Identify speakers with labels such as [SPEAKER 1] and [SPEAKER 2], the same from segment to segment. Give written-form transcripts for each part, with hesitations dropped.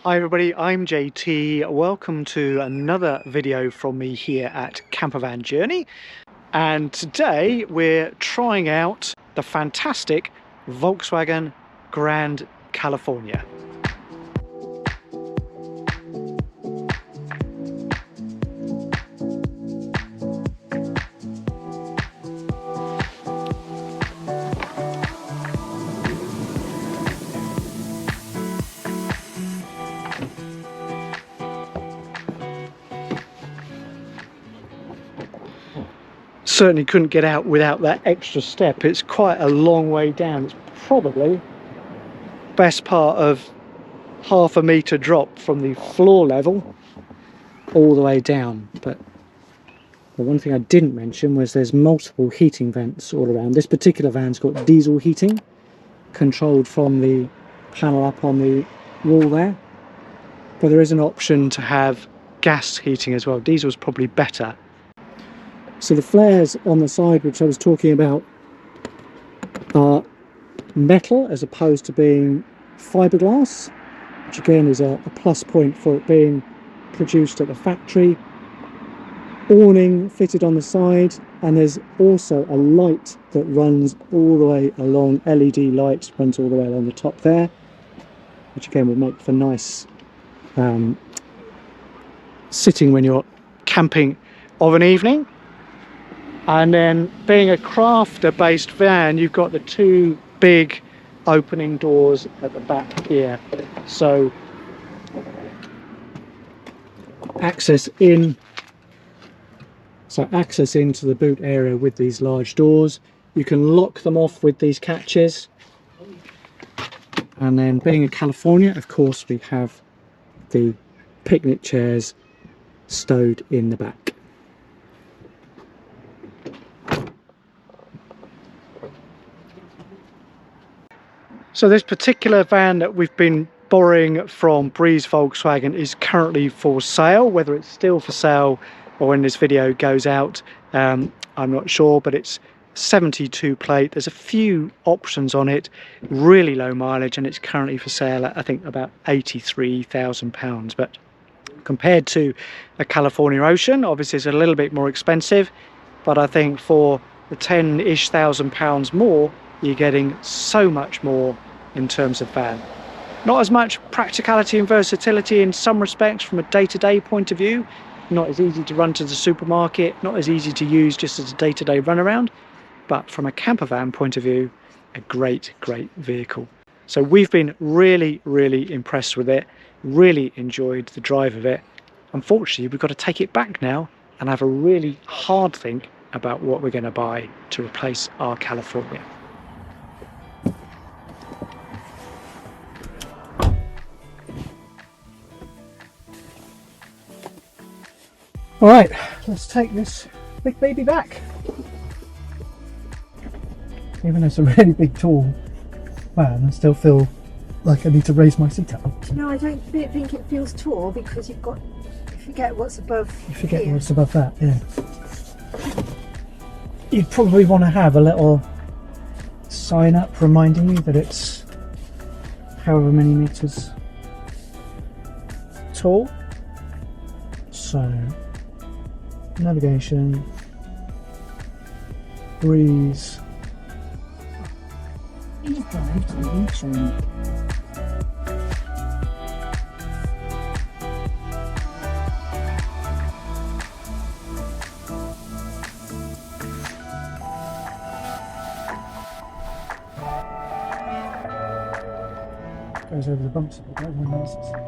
[SPEAKER 1] Hi everybody, I'm JT. Welcome to another video from me here at Campervan Journey. And today we're trying out the fantastic Volkswagen Grand California. Certainly couldn't get out without that extra step. It's quite a long way down. It's probably best part of half a metre drop from the floor level all the way down. But the one thing I didn't mention was there's multiple heating vents all around. This particular van's got diesel heating controlled from the panel up on the wall there, but there is an option to have gas heating as well. Diesel's probably better. So the flares on the side, which I was talking about, are metal as opposed to being fiberglass, which again is a plus point for it being produced at the factory. Awning fitted on the side, and there's also a light that runs all the way along, LED light runs all the way along the top there, which again will make for nice sitting when you're camping of an evening. And then, being a crafter based van, you've got the two big opening doors at the back here, so access into the boot area with these large doors. You can lock them off with these catches. And then, being in California, of course, we have the picnic chairs stowed in the back. So this particular van that we've been borrowing from Breeze Volkswagen is currently for sale. Whether it's still for sale or when this video goes out, I'm not sure, but it's 72 plate. There's a few options on it, really low mileage, and it's currently for sale at I think about £83,000. But compared to a California Ocean, obviously it's a little bit more expensive, but I think for the £10,000-ish more, you're getting so much more in terms of van. Not as much practicality and versatility in some respects from a day-to-day point of view. Not as easy to run to the supermarket, not as easy to use just as a day-to-day runaround, but from a camper van point of view, a great vehicle. So we've been really impressed with it, really enjoyed the drive of it. Unfortunately, we've got to take it back now and have a really hard think about what we're going to buy to replace our California. Alright, let's take this big baby back. Even though it's a really big tall van, I still feel like I need to raise my seat up.
[SPEAKER 2] No, I don't think it feels tall because you forget what's above.
[SPEAKER 1] You forget what's above that, yeah. You'd probably want to have a little sign up reminding you that it's however many meters tall. So navigation, Breeze.
[SPEAKER 2] Please drive to the junction.
[SPEAKER 1] Goes over the bumps of the road when necessary.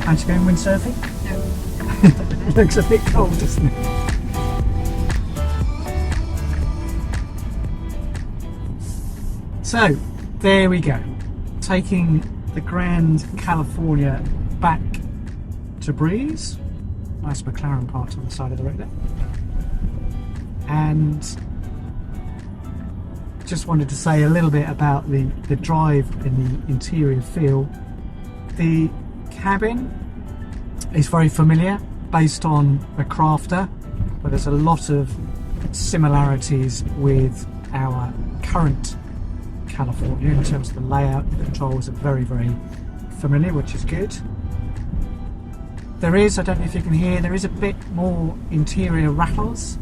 [SPEAKER 1] Fancy going windsurfing?
[SPEAKER 2] No.
[SPEAKER 1] It looks a bit cold, doesn't it? So, there we go. Taking the Grand California back to Breeze. Nice McLaren part on the side of the road there. And just wanted to say a little bit about the drive and the interior feel. The cabin is very familiar based on a Crafter, but there's a lot of similarities with our current California in terms of the layout. The controls are very, very familiar, which is good. There is, I don't know if you can hear, there is a bit more interior rattles,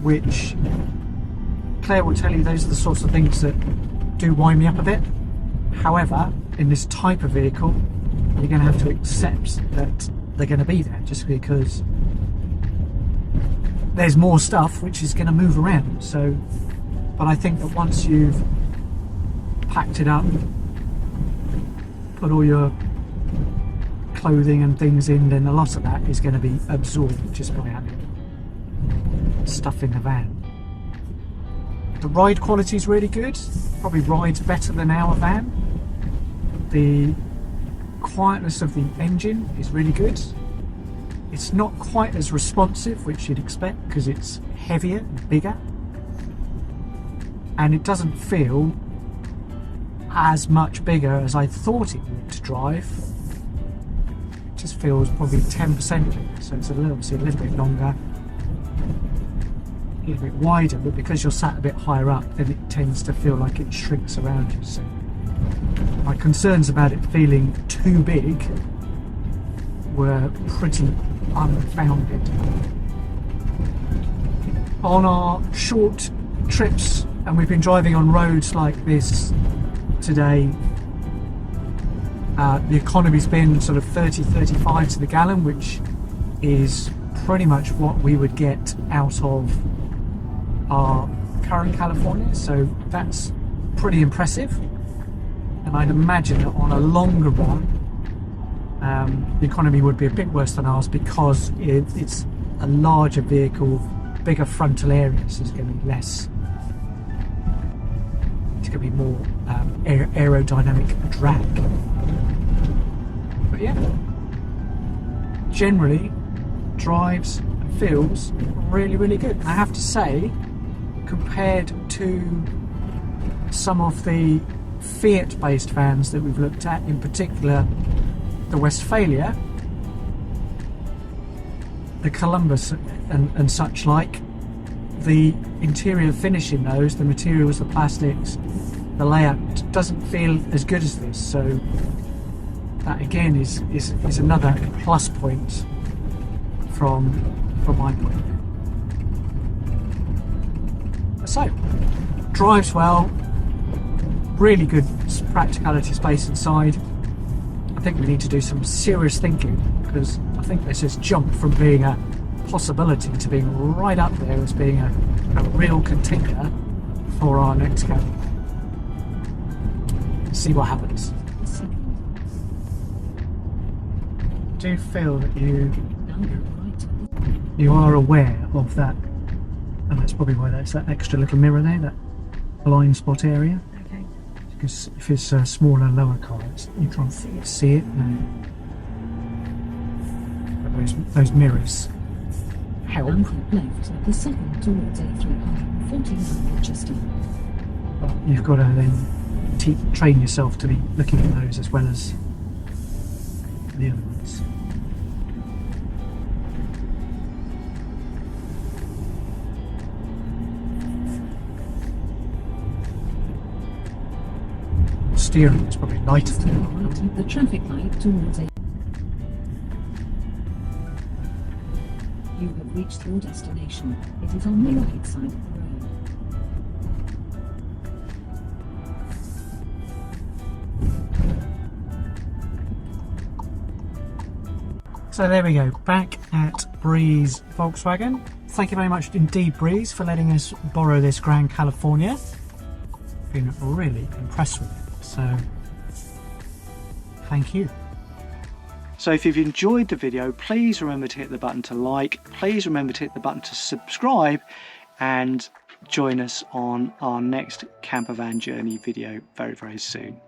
[SPEAKER 1] which Claire will tell you those are the sorts of things that do wind me up a bit. However, in this type of vehicle, you're going to have to accept that they're going to be there, just because there's more stuff which is going to move around. So, but I think that once you've packed it up, put all your clothing and things in, then a lot of that is going to be absorbed just by having stuff in the van. The ride quality is really good, probably rides better than our van. The quietness of the engine is really good. It's not quite as responsive, which you'd expect because it's heavier and bigger, and it doesn't feel as much bigger as I thought it would to drive. It just feels probably 10% bigger, so it's obviously a little bit longer, a little bit wider, but because you're sat a bit higher up, then it tends to feel like it shrinks around you. So my concerns about it feeling too big were pretty unfounded. On our short trips, and we've been driving on roads like this today, the economy's been sort of 30-35 to the gallon, which is pretty much what we would get out of our current California, so that's pretty impressive. And I'd imagine that on a longer run, the economy would be a bit worse than ours because it's a larger vehicle, bigger frontal areas, so there's going to be less, it's going to be more aerodynamic drag. But yeah, generally drives and feels really, really good. And I have to say, compared to some of the Fiat based vans that we've looked at, in particular the Westphalia, the Columbus and such like, the interior finish in those, the materials, the plastics, the layout doesn't feel as good as this. So that again is another plus point from my point of view. So drives well, really good practicality space inside. I think we need to do some serious thinking, because I think this has jumped from being a possibility to being right up there as being a real contender for our next camp. See what happens. Do you feel that you are aware of that, and that's probably why there's that extra little mirror there, that blind spot area?
[SPEAKER 2] Okay.
[SPEAKER 1] Because if it's a smaller, lower car, you can't see it. But those mirrors help.
[SPEAKER 3] Left at the second towards A3 49 majestic.
[SPEAKER 1] But you've got to then train yourself to be looking at those as well as the other ones. Steering is probably lighter than
[SPEAKER 3] Right at the traffic light towards A. You have reached your destination. It is on the right side of the road.
[SPEAKER 1] So there we go, back at Breeze Volkswagen. Thank you very much indeed, Breeze, for letting us borrow this Grand California. Been really impressed with it, so thank you. So if you've enjoyed the video, please remember to hit the button to like, please remember to hit the button to subscribe, and join us on our next campervan journey video very, very soon.